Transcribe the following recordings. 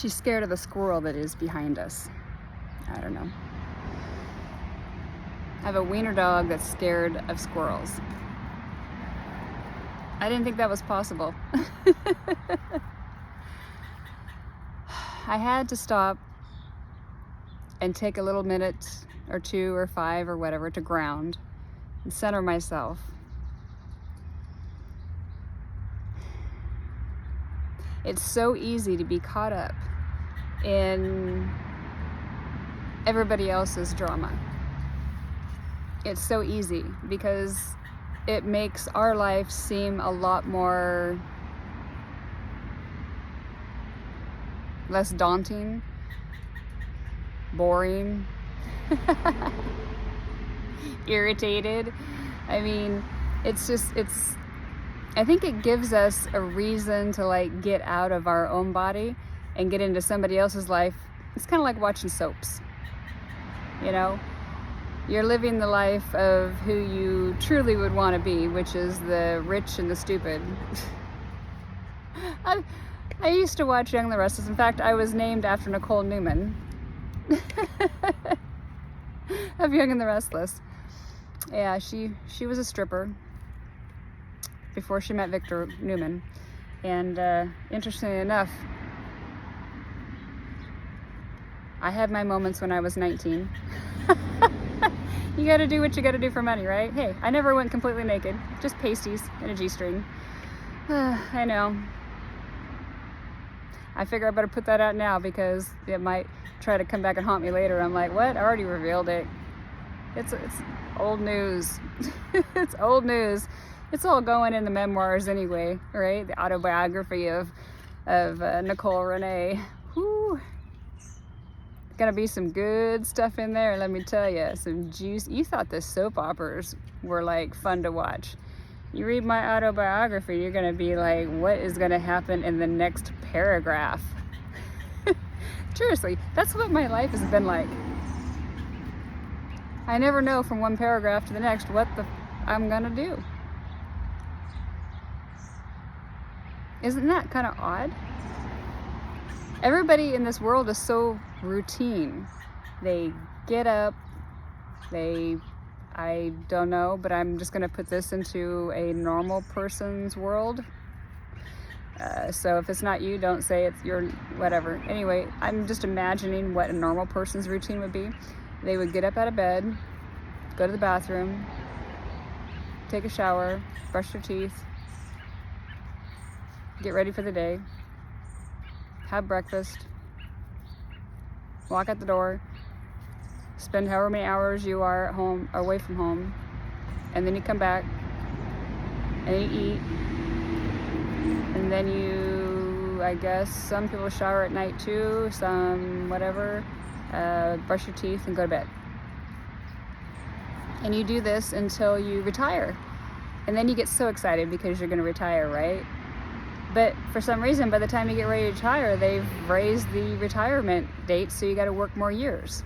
she's scared of the squirrel that is behind us. I don't know. I have a wiener dog that's scared of squirrels. I didn't think that was possible. I had to stop and take a little minute or 2 or 5 or whatever to ground and center myself. It's so easy to be caught up in everybody else's drama. It's so easy because it makes our life seem a lot more less daunting, boring, irritated. I mean, I think it gives us a reason to like get out of our own body and get into somebody else's life. It's kind of like watching soaps, you know? You're living the life of who you truly would want to be, which is the rich and the stupid. I used to watch Young and the Restless. In fact, I was named after Nicole Newman of Young and the Restless. Yeah, she was a stripper before she met Victor Newman. And interestingly enough, I had my moments when I was 19. You gotta do what you gotta do for money, right? Hey, I never went completely naked, just pasties and a G-string. I know. I figure I better put that out now because it might try to come back and haunt me later. I'm like, what? I already revealed it. It's old news. It's old news. It's all going in the memoirs anyway, right? The autobiography of Nicole Renee. Whew. Gonna be some good stuff in there, let me tell you. Some juice. You thought the soap operas were like fun to watch. You read my autobiography, you're gonna be like, what is gonna happen in the next paragraph? Seriously, that's what my life has been like. I never know from one paragraph to the next what I'm gonna do. Isn't that kind of odd? Everybody in this world is so routine. They get up, I don't know, but I'm just gonna put this into a normal person's world. So if it's not you, don't say it's your whatever. Anyway, I'm just imagining what a normal person's routine would be. They would get up out of bed, go to the bathroom, take a shower, brush their teeth, get ready for the day, have breakfast, walk out the door, spend however many hours you are at home, away from home, and then you come back and you eat, and then you, I guess, some people shower at night too, some whatever, brush your teeth and go to bed. And you do this until you retire. And then you get so excited because you're going to retire, right? But for some reason, by the time you get ready to retire, they've raised the retirement date, so you got to work more years.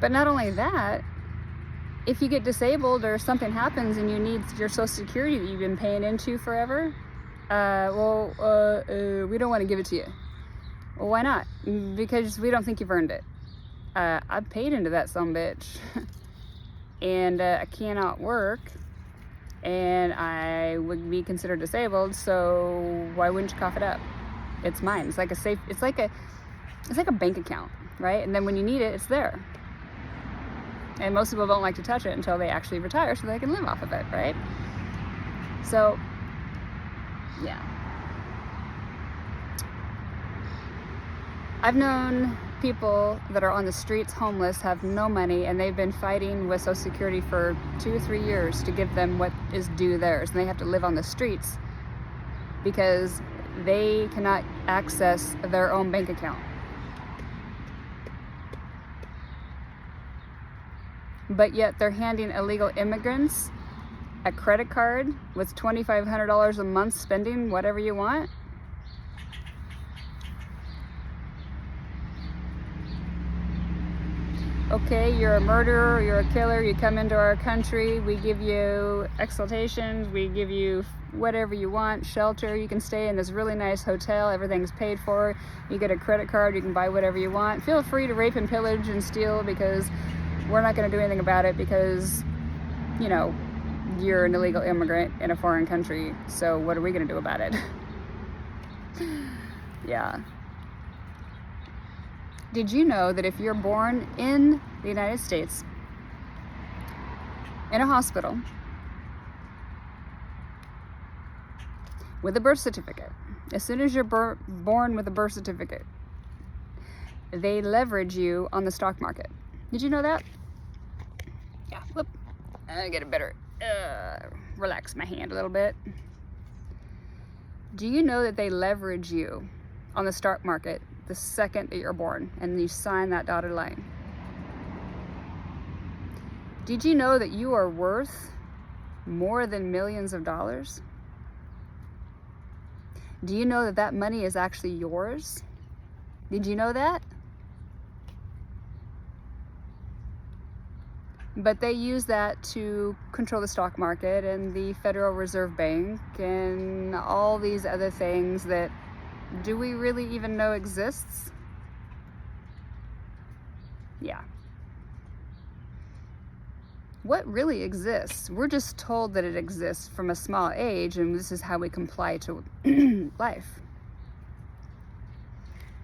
But not only that, if you get disabled or something happens and you need your Social Security that you've been paying into forever, we don't want to give it to you. Well, why not? Because we don't think you've earned it. I've paid into that sumbitch, and I cannot work, and I would be considered disabled. So why wouldn't you cough it up? It's mine. It's like a safe. It's like a bank account, right? And then when you need it, it's there. And most people don't like to touch it until they actually retire so they can live off of it, right? So, yeah. I've known people that are on the streets homeless, have no money, and they've been fighting with Social Security for 2 or 3 years to give them what is due theirs. And they have to live on the streets because they cannot access their own bank account. But yet they're handing illegal immigrants a credit card with $2,500 a month spending whatever you want. okay, you're a murderer, you're a killer, you come into our country, we give you exaltations, we give you whatever you want, shelter, you can stay in this really nice hotel, everything's paid for, you get a credit card, you can buy whatever you want. Feel free to rape and pillage and steal, because we're not going to do anything about it, because, you know, you're an illegal immigrant in a foreign country, so what are we going to do about it? Yeah. Did you know that if you're born in the United States, in a hospital, with a birth certificate, as soon as you're born with a birth certificate, they leverage you on the stock market? Did you know that? Yeah, whoop. I get a better, relax my hand a little bit. Do you know that they leverage you on the stock market the second that you're born and you sign that dotted line? Did you know that you are worth more than millions of dollars? Do you know that that money is actually yours? Did you know that? But they use that to control the stock market and the Federal Reserve Bank and all these other things that, do we really even know exists? Yeah. What really exists? We're just told that it exists from a small age, and this is how we comply to life.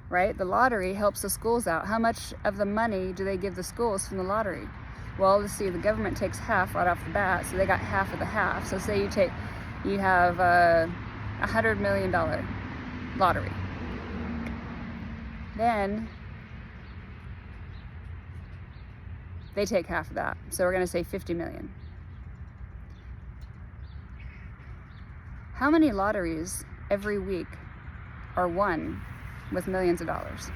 Right? The lottery helps the schools out. How much of the money do they give the schools from the lottery? Well, let's see, the government takes half right off the bat, so they got half of the half. So say you have $100 million lottery. Then they take half of that. So we're going to say 50 million. How many lotteries every week are won with millions of dollars?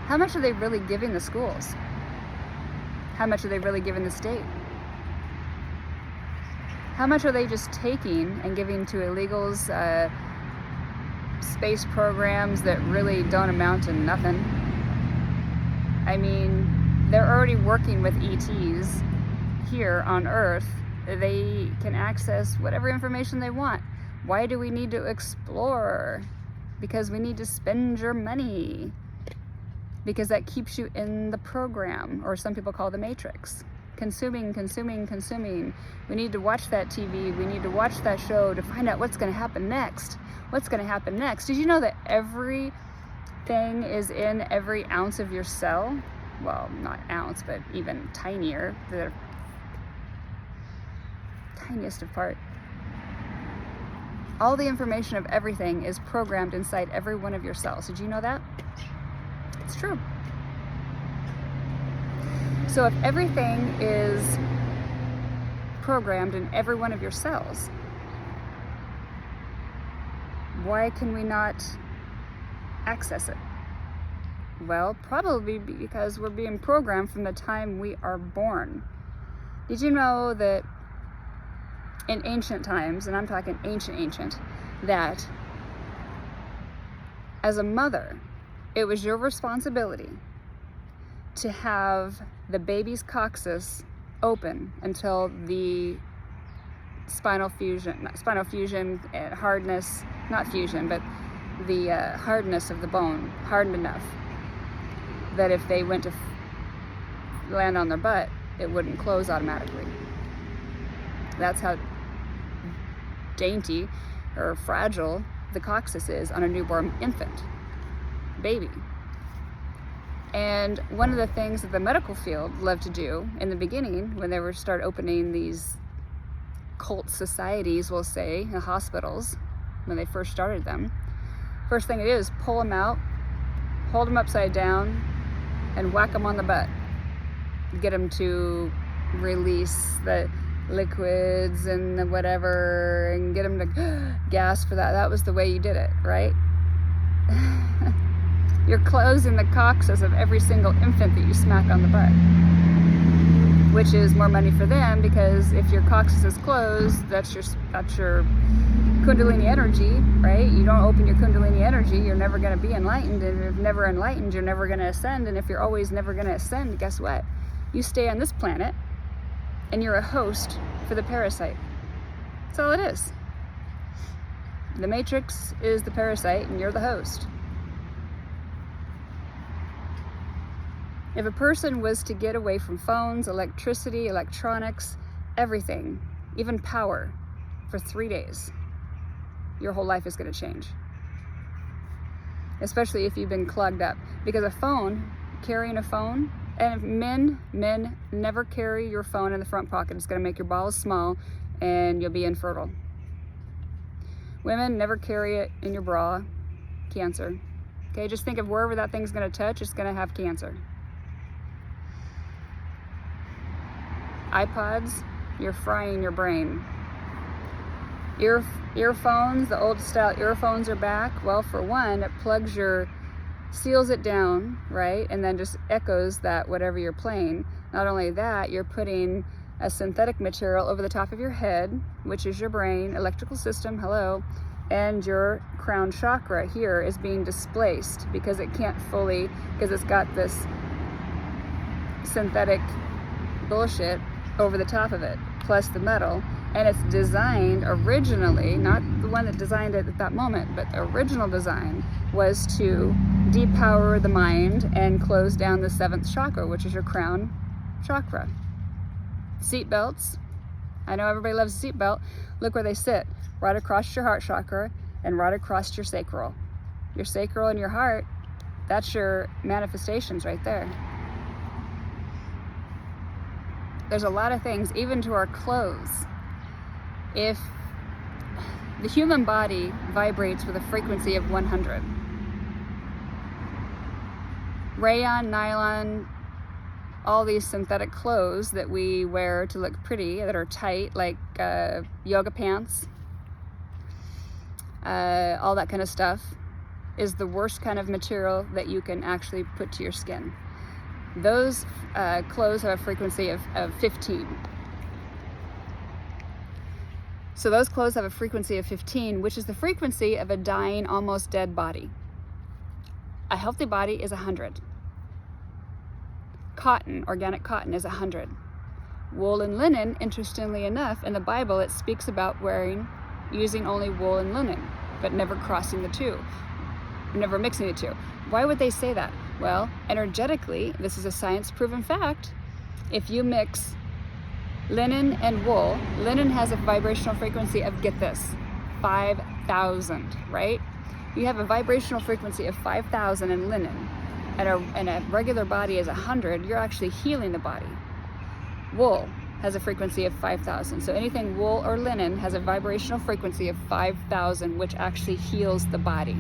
How much are they really giving the schools? How much are they really giving the state? How much are they just taking and giving to illegals, space programs that really don't amount to nothing? I mean, they're already working with ETs here on Earth. They can access whatever information they want. Why do we need to explore? Because we need to spend your money. Because that keeps you in the program, or some people call the matrix. Consuming, consuming, consuming. We need to watch that TV. We need to watch that show to find out what's going to happen next. What's going to happen next? Did you know that everything is in every ounce of your cell? Well, not ounce, but even tinier. The tiniest of part. All the information of everything is programmed inside every one of your cells. Did you know that? It's true. So if everything is programmed in every one of your cells, why can we not access it? Well, probably because we're being programmed from the time we are born. Did you know that in ancient times, and I'm talking ancient, that as a mother, it was your responsibility to have the baby's coccyx open until the spinal fusion and hardness, not fusion, but the hardness of the bone hardened enough that if they went to land on their butt, it wouldn't close automatically. That's how dainty or fragile the coccyx is on a newborn infant baby. And one of the things that the medical field loved to do in the beginning, when they were start opening these cult societies, we'll say, in hospitals, when they first started them, first thing to do is pull them out, hold them upside down, and whack them on the butt. Get them to release the liquids and the whatever, and get them to gasp for that. That was the way you did it, right? You're closing the coccyx of every single infant that you smack on the butt, which is more money for them, because if your coccyx is closed, that's your Kundalini energy, right? You don't open your Kundalini energy, you're never going to be enlightened. And if you're never enlightened, you're never going to ascend. And if you're always never going to ascend, guess what? You stay on this planet and you're a host for the parasite. That's all it is. The matrix is the parasite and you're the host. If a person was to get away from phones, electricity, electronics, everything, even power, for 3 days, your whole life is going to change. Especially if you've been clogged up. Because a phone, carrying a phone, and men never carry your phone in the front pocket. It's going to make your balls small and you'll be infertile. Women, never carry it in your bra. Cancer. Okay, just think of wherever that thing's going to touch, it's going to have cancer. iPods, you're frying your brain. Earphones, the old style earphones are back. Well, for one, it seals it down, right? And then just echoes that whatever you're playing. Not only that, you're putting a synthetic material over the top of your head, which is your brain, electrical system, hello, and your crown chakra here is being displaced because it can't fully, because it's got this synthetic bullshit over the top of it, plus the metal. And it's designed originally, not the one that designed it at that moment, but the original design was to depower the mind and close down the 7th chakra, which is your crown chakra. Seat belts. I know everybody loves a seat belt. Look where they sit, right across your heart chakra and right across your sacral. Your sacral and your heart, that's your manifestations right there. There's a lot of things, even to our clothes. If the human body vibrates with a frequency of 100, rayon, nylon, all these synthetic clothes that we wear to look pretty, that are tight, like yoga pants, all that kind of stuff, is the worst kind of material that you can actually put to your skin. Those clothes have a frequency of 15. So those clothes have a frequency of 15, which is the frequency of a dying, almost dead body. A healthy body is 100. Cotton, organic cotton, is 100. Wool and linen, interestingly enough, in the Bible it speaks about using only wool and linen, but never crossing the two, never mixing the two. Why would they say that? Well, energetically, this is a science-proven fact. If you mix linen and wool, linen has a vibrational frequency of, get this, 5,000, right? You have a vibrational frequency of 5,000 in linen, and a regular body is 100, you're actually healing the body. Wool has a frequency of 5,000. So anything wool or linen has a vibrational frequency of 5,000, which actually heals the body.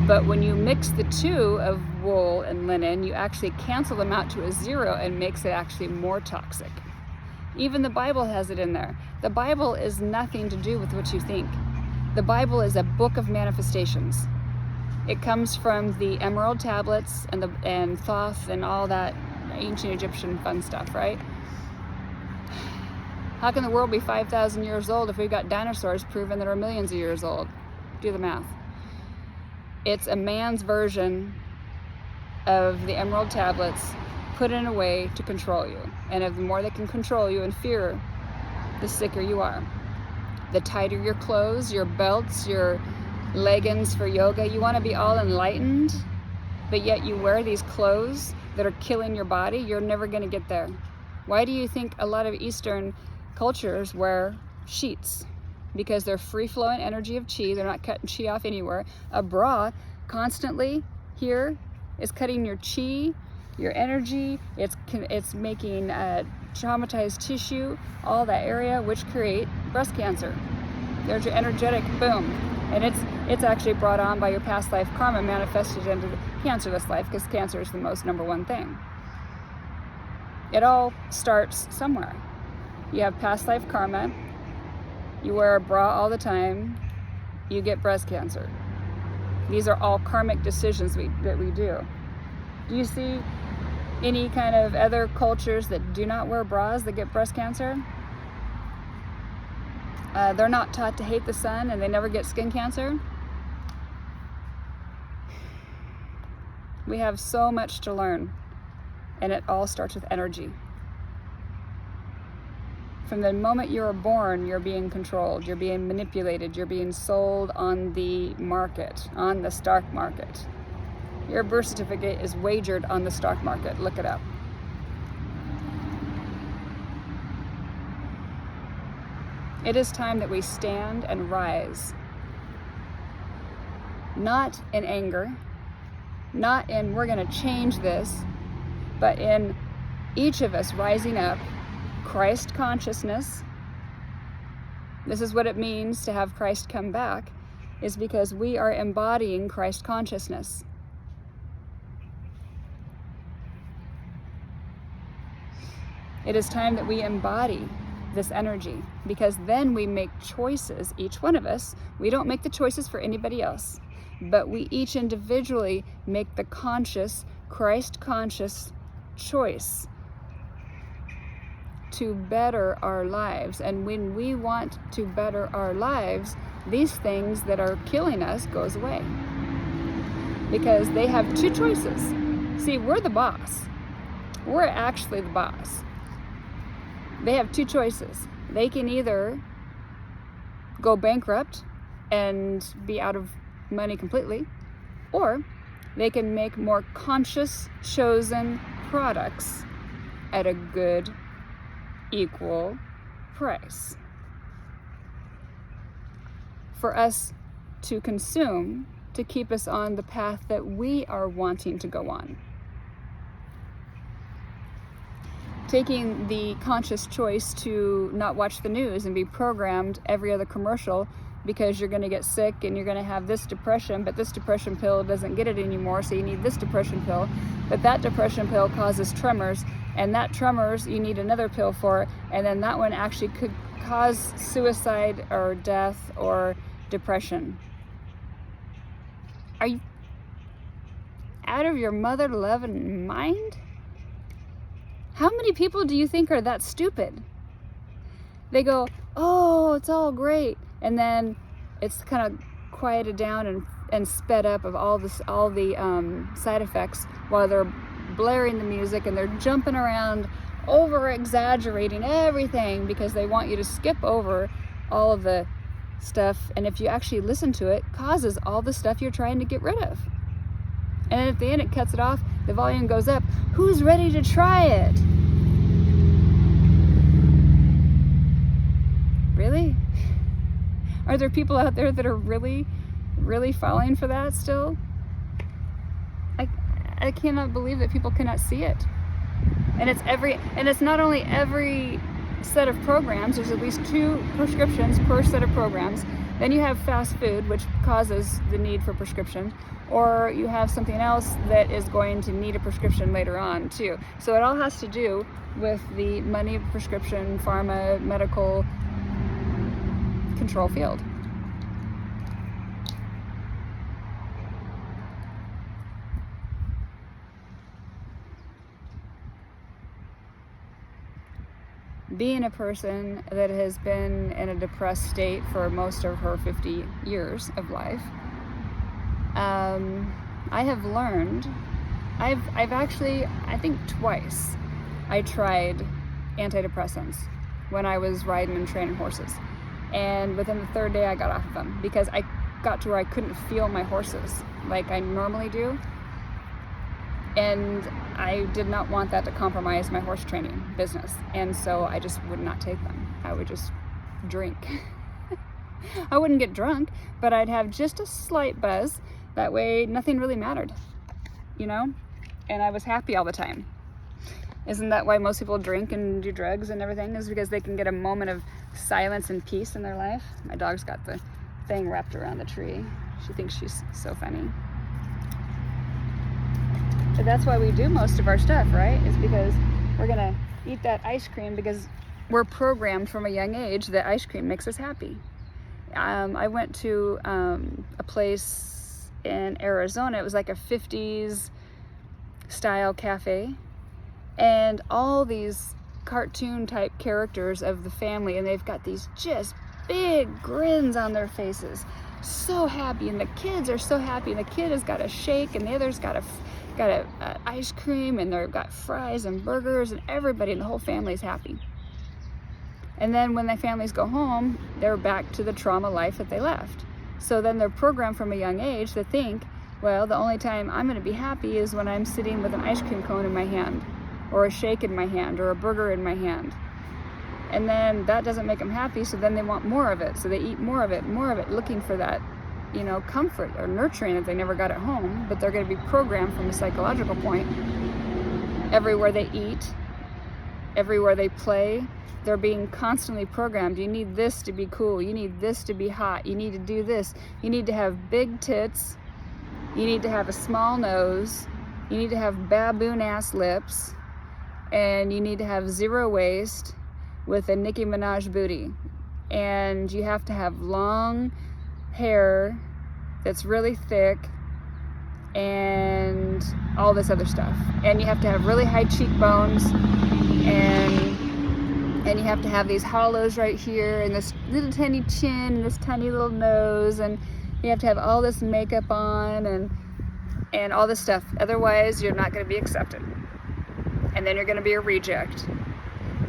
But when you mix the two of wool and linen, you actually cancel them out to a 0 and makes it actually more toxic. Even the Bible has it in there. The Bible is nothing to do with what you think. The Bible is a book of manifestations. It comes from the emerald tablets and Thoth and all that ancient Egyptian fun stuff, right? How can the world be 5,000 years old if we've got dinosaurs proven that are millions of years old? Do the math. It's a man's version of the emerald tablets put in a way to control you. And the more they can control you and fear, the sicker you are. The tighter your clothes, your belts, your leggings for yoga, you want to be all enlightened, but yet you wear these clothes that are killing your body, you're never going to get there. Why do you think a lot of Eastern cultures wear sheets? Because they're free-flowing energy of chi. They're not cutting chi off anywhere. A bra constantly here is cutting your chi, your energy. It's making traumatized tissue, all that area, which create breast cancer. There's your energetic boom. And it's actually brought on by your past life karma manifested into the cancerless life, because cancer is the most #1 thing. It all starts somewhere. You have past life karma. You wear a bra all the time, you get breast cancer. These are all karmic decisions that we do. Do you see any kind of other cultures that do not wear bras that get breast cancer? they're not taught to hate the sun and they never get skin cancer. We have so much to learn, and it all starts with energy. From the moment you're born, you're being controlled, you're being manipulated, you're being sold on the market, on the stock market. Your birth certificate is wagered on the stock market. Look it up. It is time that we stand and rise. Not in anger, not in we're going to change this, but in each of us rising up, Christ consciousness. This is what it means to have Christ come back, is because we are embodying Christ consciousness. It is time that we embody this energy, because then we make choices, each one of us. We don't make the choices for anybody else, but we each individually make the conscious, Christ conscious choice to better our lives. And when we want to better our lives, these things that are killing us goes away, because they have two choices. See, we're the boss. We're actually the boss. They have two choices. They can either go bankrupt and be out of money completely, or they can make more conscious, chosen products at a good, equal price for us to consume, to keep us on the path that we are wanting to go on. Taking the conscious choice to not watch the news and be programmed every other commercial because you're going to get sick and you're going to have this depression, but this depression pill doesn't get it anymore, so you need this depression pill, but that depression pill causes tremors, and that tremors you need another pill for, and then that one actually could cause suicide or death or depression. Are you out of your mother-loving mind? How many people do you think are that stupid? They go, oh, it's all great. And then it's kind of quieted down and sped up of all the side effects while they're blaring the music and they're jumping around, over exaggerating everything because they want you to skip over all of the stuff. And if you actually listen to it, causes all the stuff you're trying to get rid of. And then at the end, it cuts it off. The volume goes up. Who's ready to try it? Really? Are there people out there that are really, really falling for that still? I cannot believe that people cannot see it. And it's not only every set of programs. There's at least 2 prescriptions per set of programs. Then you have fast food, which causes the need for prescription, or you have something else that is going to need a prescription later on too. So it all has to do with the money of prescription, pharma, medical control field. Being a person that has been in a depressed state for most of her 50 years of life, I have learned, I've actually, I think twice, I tried antidepressants when I was riding and training horses. And within the 3rd day I got off of them because I got to where I couldn't feel my horses like I normally do. And I did not want that to compromise my horse training business. And so I just would not take them. I would just drink. I wouldn't get drunk, but I'd have just a slight buzz. That way nothing really mattered, you know? And I was happy all the time. Isn't that why most people drink and do drugs and everything? Is because they can get a moment of silence and peace in their life. My dog's got the thing wrapped around the tree. She thinks she's so funny. But that's why we do most of our stuff, right? Is because we're gonna eat that ice cream because we're programmed from a young age that ice cream makes us happy. I went to a place in Arizona. It was like a 50s style cafe, and all these cartoon type characters of the family, and they've got these just big grins on their faces, so happy, and the kids are so happy, and the kid has got a shake, and the other's got a ice cream, and they've got fries and burgers, and everybody in the whole family is happy. And then when the families go home, they're back to the trauma life that they left. So then they're programmed from a young age to think, well, the only time I'm going to be happy is when I'm sitting with an ice cream cone in my hand, or a shake in my hand, or a burger in my hand. And then that doesn't make them happy, so then they want more of it. So they eat more of it, looking for that, comfort or nurturing that they never got at home. But they're going to be programmed from a psychological point. Everywhere they eat, everywhere they play, they're being constantly programmed. You need this to be cool. You need this to be hot. You need to do this. You need to have big tits. You need to have a small nose. You need to have baboon-ass lips. And you need to have zero waist with a Nicki Minaj booty. And you have to have long hair that's really thick and all this other stuff. And you have to have really high cheekbones, and you have to have these hollows right here, and this little tiny chin, and this tiny little nose, and you have to have all this makeup on and all this stuff. Otherwise, you're not going to be accepted. And then you're going to be a reject.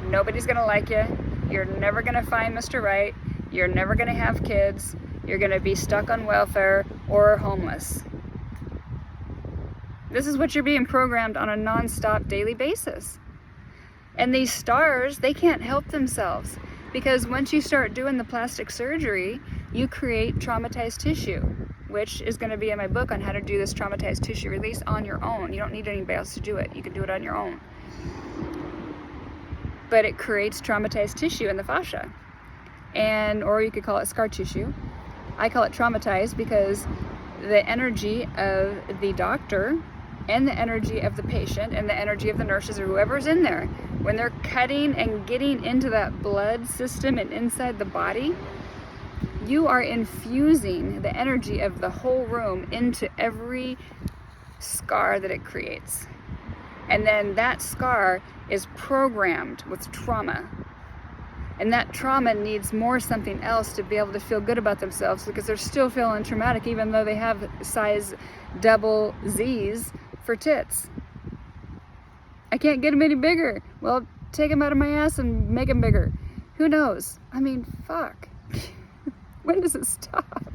Nobody's going to like you. You're never going to find Mr. Right. You're never going to have kids. You're going to be stuck on welfare or homeless. This is what you're being programmed on a non-stop daily basis. And these stars, they can't help themselves, because once you start doing the plastic surgery, you create traumatized tissue, which is going to be in my book on how to do this traumatized tissue release on your own. You don't need anybody else to do it. You can do it on your own. But it creates traumatized tissue in the fascia, or you could call it scar tissue. I call it traumatized because the energy of the doctor and the energy of the patient and the energy of the nurses or whoever's in there, when they're cutting and getting into that blood system and inside the body, you are infusing the energy of the whole room into every scar that it creates. And then that scar is programmed with trauma. And that trauma needs more something else to be able to feel good about themselves, because they're still feeling traumatic even though they have size double Z's for tits. I can't get them any bigger. Well, take them out of my ass and make them bigger. Who knows? I mean, fuck. When does it stop?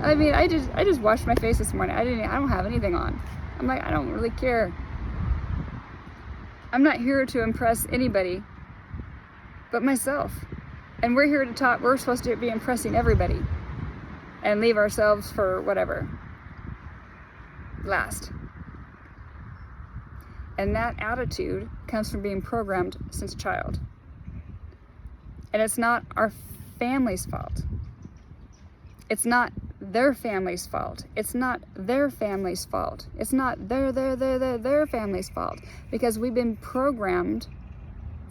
I mean, I just washed my face this morning. I don't have anything on. I'm like, I don't really care. I'm not here to impress anybody but myself. And we're here to talk. We're supposed to be impressing everybody and leave ourselves for whatever last. And that attitude comes from being programmed since a child. And it's not our family's fault. It's not their family's fault. It's not their family's fault. It's not their family's fault, because we've been programmed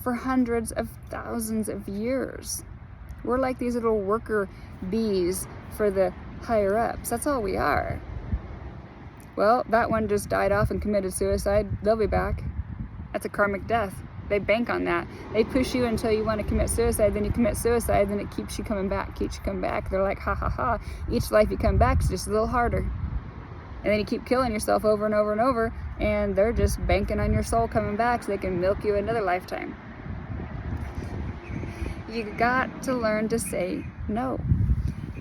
for hundreds of thousands of years. We're like these little worker bees for the higher ups. That's all we are. Well, that one just died off and committed suicide. They'll be back. That's a karmic death. They bank on that. They push you until you want to commit suicide, then you commit suicide, then it keeps you coming back. They're like, ha ha ha. Each life you come back is just a little harder. And then you keep killing yourself over and over and over, and they're just banking on your soul coming back so they can milk you another lifetime. You got to learn to say no.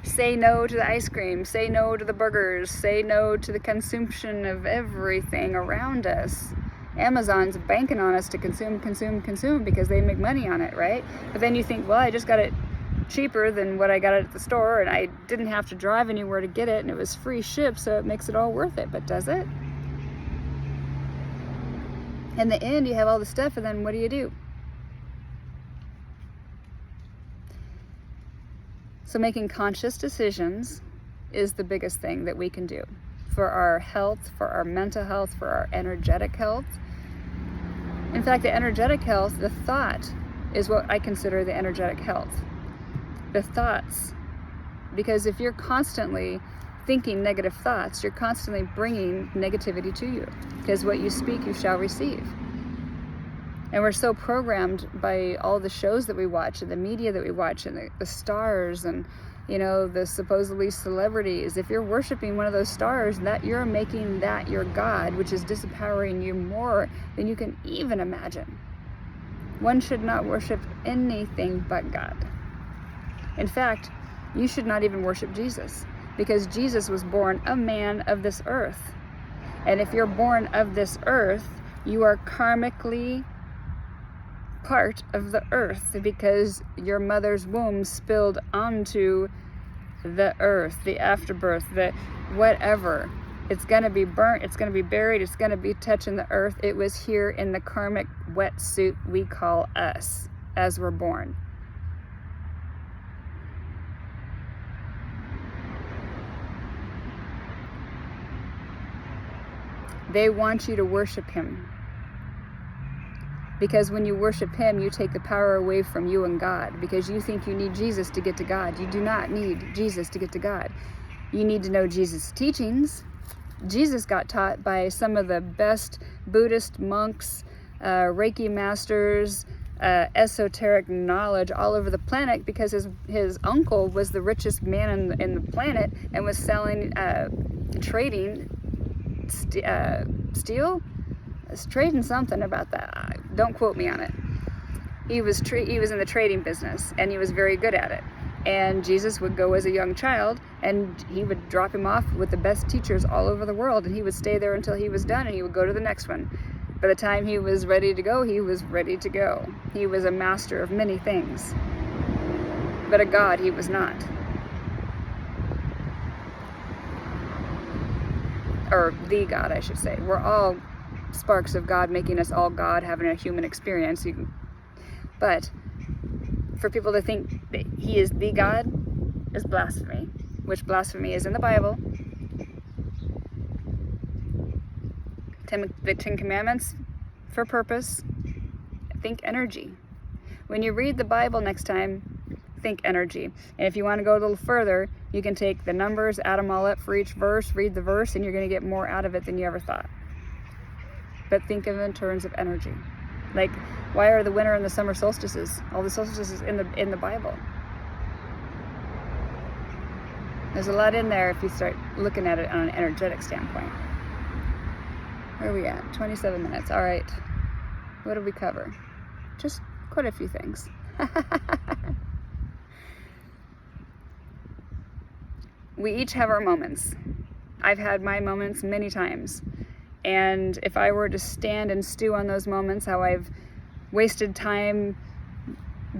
Say no to the ice cream. Say no to the burgers. Say no to the consumption of everything around us. Amazon's banking on us to consume because they make money on it, right? But then you think, well, I just got it cheaper than what I got it at the store, and I didn't have to drive anywhere to get it, and it was free ship, so it makes it all worth it. But does it? In the end, you have all the stuff, and then what do? So making conscious decisions is the biggest thing that we can do for our health, for our mental health, for our energetic health. In fact, the energetic health, the thought, is what I consider the energetic health. The thoughts. Because if you're constantly thinking negative thoughts, you're constantly bringing negativity to you. Because what you speak, you shall receive. And we're so programmed by all the shows that we watch and the media that we watch and the stars and, you know, the supposedly celebrities. If you're worshiping one of those stars, that you're making that your God, which is disempowering you more than you can even imagine. One should not worship anything but God. In fact, you should not even worship Jesus, because Jesus was born a man of this earth. And if you're born of this earth, you are karmically part of the earth, because your mother's womb spilled onto the earth, the afterbirth, the whatever. It's going to be burnt, it's going to be buried, it's going to be touching the earth. It was here in the karmic wetsuit we call us as we're born. They want you to worship him, because when you worship him, you take the power away from you and God, because you think you need Jesus to get to God. You do not need Jesus to get to God. You need to know Jesus' teachings. Jesus got taught by some of the best Buddhist monks, Reiki masters, esoteric knowledge all over the planet, because his uncle was the richest man in the planet and was selling, trading steel. Was trading something about that. Don't quote me on it. He was in the trading business, and he was very good at it. And Jesus would go as a young child, and he would drop him off with the best teachers all over the world, and he would stay there until he was done, and he would go to the next one. By the time he was ready to go, he was ready to go. He was a master of many things, but a God he was not. Or the God, I should say. We're all sparks of God, making us all God, having a human experience. But for people to think that he is the God is blasphemy, which blasphemy is in the Bible. The Ten Commandments for purpose. Think energy. When you read the Bible next time, think energy. And if you want to go a little further, you can take the numbers, add them all up for each verse, read the verse, and you're going to get more out of it than you ever thought. But think of it in terms of energy. Like, why are the winter and the summer solstices, all the solstices in the Bible? There's a lot in there if you start looking at it on an energetic standpoint. Where are we at? 27 minutes. All right. What did we cover? Just quite a few things. We each have our moments. I've had my moments many times. And if I were to stand and stew on those moments, how I've wasted time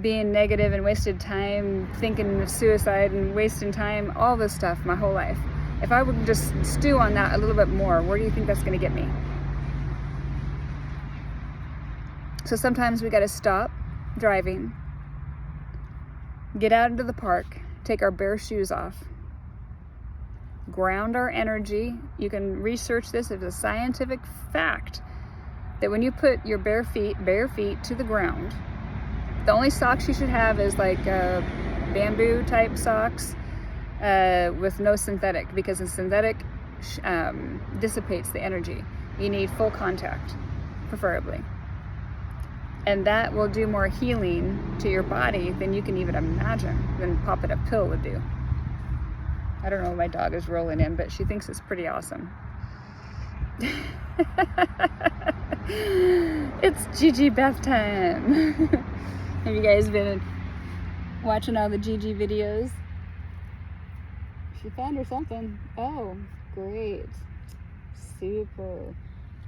being negative and wasted time thinking of suicide and wasting time, all this stuff, my whole life. If I would just stew on that a little bit more, where do you think that's going to get me? So sometimes we got to stop driving, get out into the park, take our bare shoes off, ground our energy. You can research this. It's a scientific fact that when you put your bare feet to the ground, the only socks you should have is like bamboo type socks with no synthetic, because the synthetic dissipates the energy. You need full contact, preferably. And that will do more healing to your body than you can even imagine, than popping a pill would do. I don't know, my dog is rolling in, but she thinks it's pretty awesome. It's Gigi bath time. Have you guys been watching all the Gigi videos? She found her something. Oh, great. Super.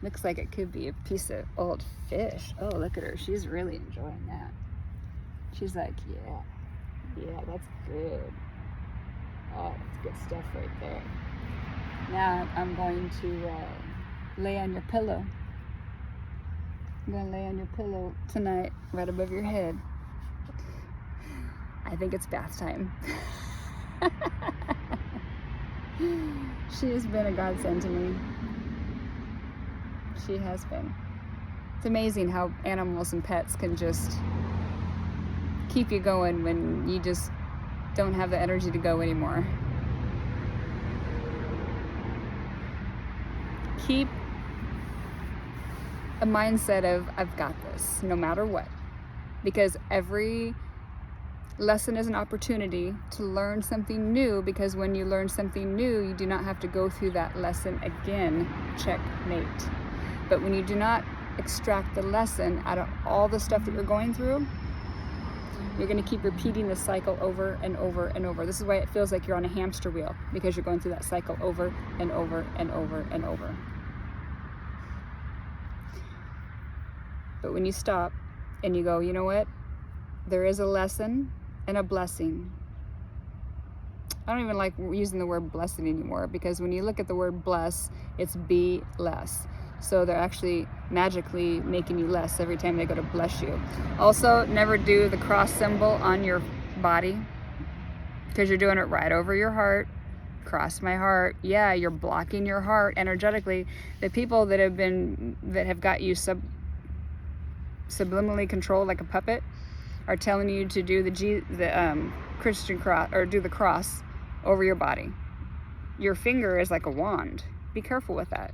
Looks like it could be a piece of old fish. Oh, look at her. She's really enjoying that. She's like, yeah, that's good. Oh, that's good stuff right there. Now I'm going to lay on your pillow. I'm going to lay on your pillow tonight, right above your head. I think it's bath time. She has been a godsend to me. She has been. It's amazing how animals and pets can just keep you going when you just don't have the energy to go anymore. a mindset of, I've got this, no matter what. Because every lesson is an opportunity to learn something new, because when you learn something new, you do not have to go through that lesson again. Checkmate. But when you do not extract the lesson out of all the stuff that you're going through, you're going to keep repeating the cycle over and over and over. This is why it feels like you're on a hamster wheel, because you're going through that cycle over and over and over and over. But when you stop and you go, you know what? There is a lesson and a blessing. I don't even like using the word blessing anymore, because when you look at the word bless, it's be less. So they're actually magically making you less every time they go to bless you. Also, never do the cross symbol on your body, because you're doing it right over your heart. Cross my heart. Yeah, you're blocking your heart energetically. The people that have got you subliminally controlled like a puppet are telling you to do the Christian cross, or do the cross over your body. Your finger is like a wand. Be careful with that.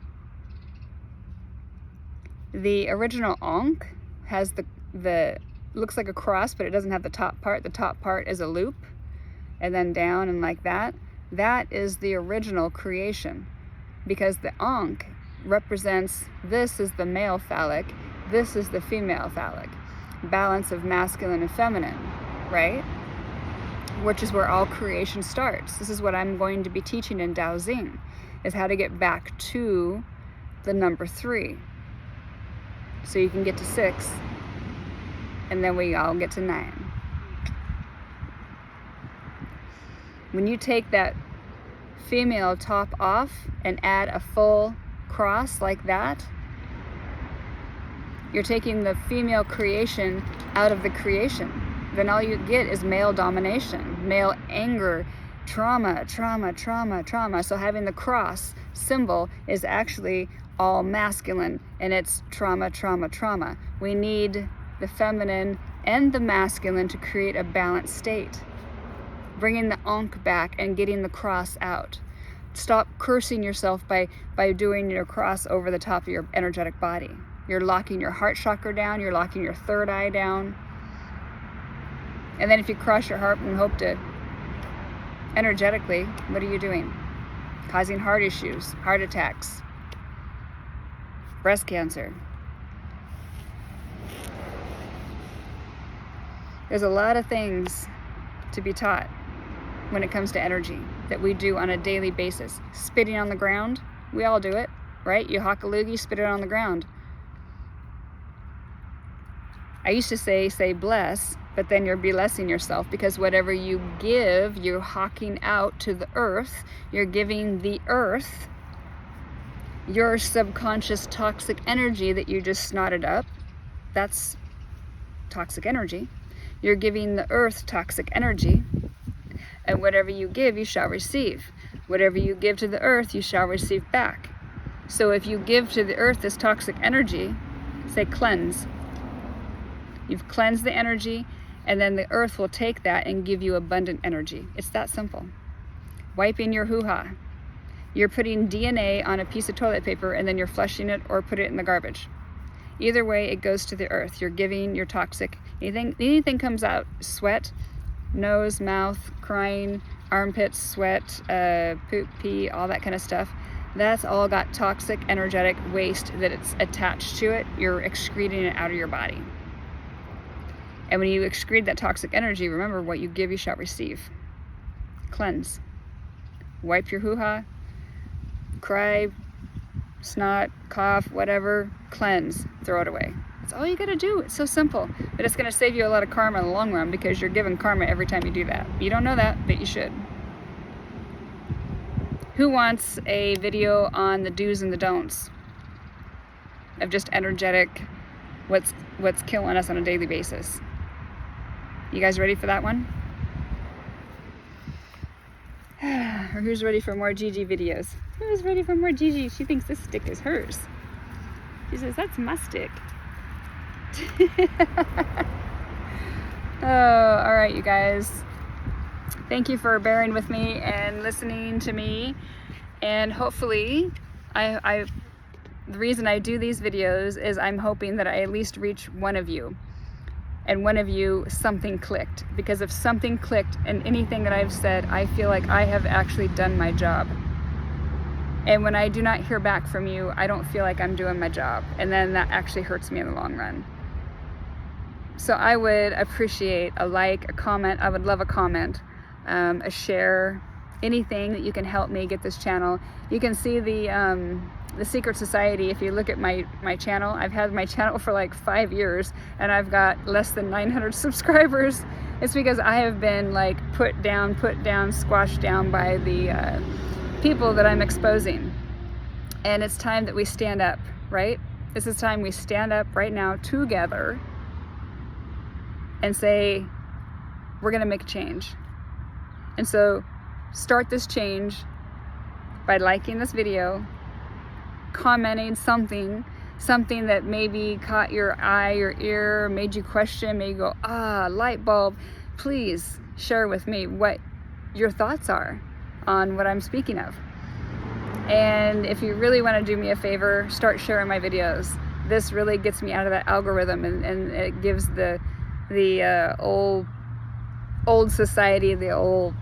The original Ankh has the looks like a cross, but it doesn't have the top part. The top part is a loop, and then down and like that. That is the original creation, because the Ankh represents, this is the male phallic, this is the female phallic. Balance of masculine and feminine, right? Which is where all creation starts. This is what I'm going to be teaching in Dowsing, is how to get back to the number 3. So you can get to 6, and then we all get to 9. When you take that female top off and add a full cross like that, you're taking the female creation out of the creation. Then all you get is male domination, male anger, trauma. So having the cross symbol is actually all masculine, and it's trauma. We need the feminine and the masculine to create a balanced state. Bringing the Ankh back and getting the cross out. Stop cursing yourself by doing your cross over the top of your energetic body. You're locking your heart chakra down, you're locking your third eye down. And then if you cross your heart and hope to energetically, what are you doing? Causing heart issues, heart attacks, breast cancer. There's a lot of things to be taught when it comes to energy that we do on a daily basis. Spitting on the ground, we all do it, right? You hawk a loogie, spit it on the ground. I used to say bless, but then you're blessing yourself, because whatever you give, you're hawking out to the earth. You're giving the earth your subconscious toxic energy that you just snotted up. That's toxic energy. You're giving the earth toxic energy, and whatever you give, you shall receive. Whatever you give to the earth, you shall receive back. So if you give to the earth this toxic energy, say cleanse. You've cleansed the energy, and then the earth will take that and give you abundant energy. It's that simple. Wiping your hoo-ha. You're putting DNA on a piece of toilet paper, and then you're flushing it or put it in the garbage. Either way, it goes to the earth. You're giving your toxic, anything comes out, sweat, nose, mouth, crying, armpits, sweat, poop, pee, all that kind of stuff. That's all got toxic, energetic waste that it's attached to it. You're excreting it out of your body. And when you excrete that toxic energy, remember, what you give, you shall receive. Cleanse. Wipe your hoo-ha, cry, snot, cough, whatever, cleanse, throw it away. That's all you gotta do. It's so simple. But it's gonna save you a lot of karma in the long run, because you're giving karma every time you do that. You don't know that, but you should. Who wants a video on the do's and the don'ts of just energetic, what's killing us on a daily basis? You guys ready for that one? Or who's ready for more Gigi videos? Who's ready for more Gigi? She thinks this stick is hers. She says, that's my stick. Oh, all right, you guys. Thank you for bearing with me and listening to me. And hopefully, I the reason I do these videos is I'm hoping that I at least reach one of you. And one of you, something clicked. Because if something clicked in anything that I've said, I feel like I have actually done my job. And when I do not hear back from you, I don't feel like I'm doing my job. And then that actually hurts me in the long run. So I would appreciate a like, a comment. I would love a comment, a share, anything that you can help me get this channel. You can see the Secret Society. If you look at my channel, I've had my channel for like 5 years and I've got less than 900 subscribers. It's because I have been like put down, squashed down by the people that I'm exposing. And it's time that we stand up, right? This is time we stand up right now together and say, we're gonna make a change. And so start this change by liking this video, commenting something that maybe caught your eye, your ear, made you question, made you go, light bulb. Please share with me what your thoughts are on what I'm speaking of. And if you really want to do me a favor, start sharing my videos. This really gets me out of that algorithm, and it gives the old society, the old,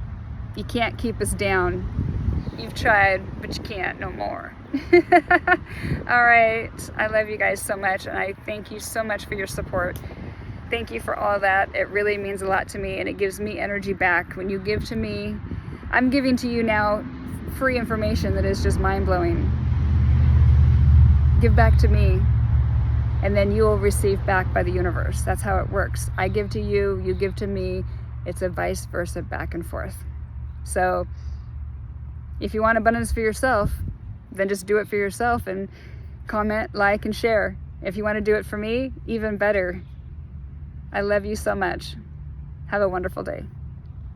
you can't keep us down. You've tried, but you can't no more. All right, I love you guys so much, and I thank you so much for your support. Thank you for all that. It really means a lot to me, and it gives me energy back. When you give to me, I'm giving to you now free information that is just mind-blowing. Give back to me, and then you will receive back by the universe. That's how it works. I give to you, you give to me. It's a vice versa, back and forth. So if you want abundance for yourself, then just do it for yourself and comment, like, and share. If you want to do it for me, even better. I love you so much. Have a wonderful day.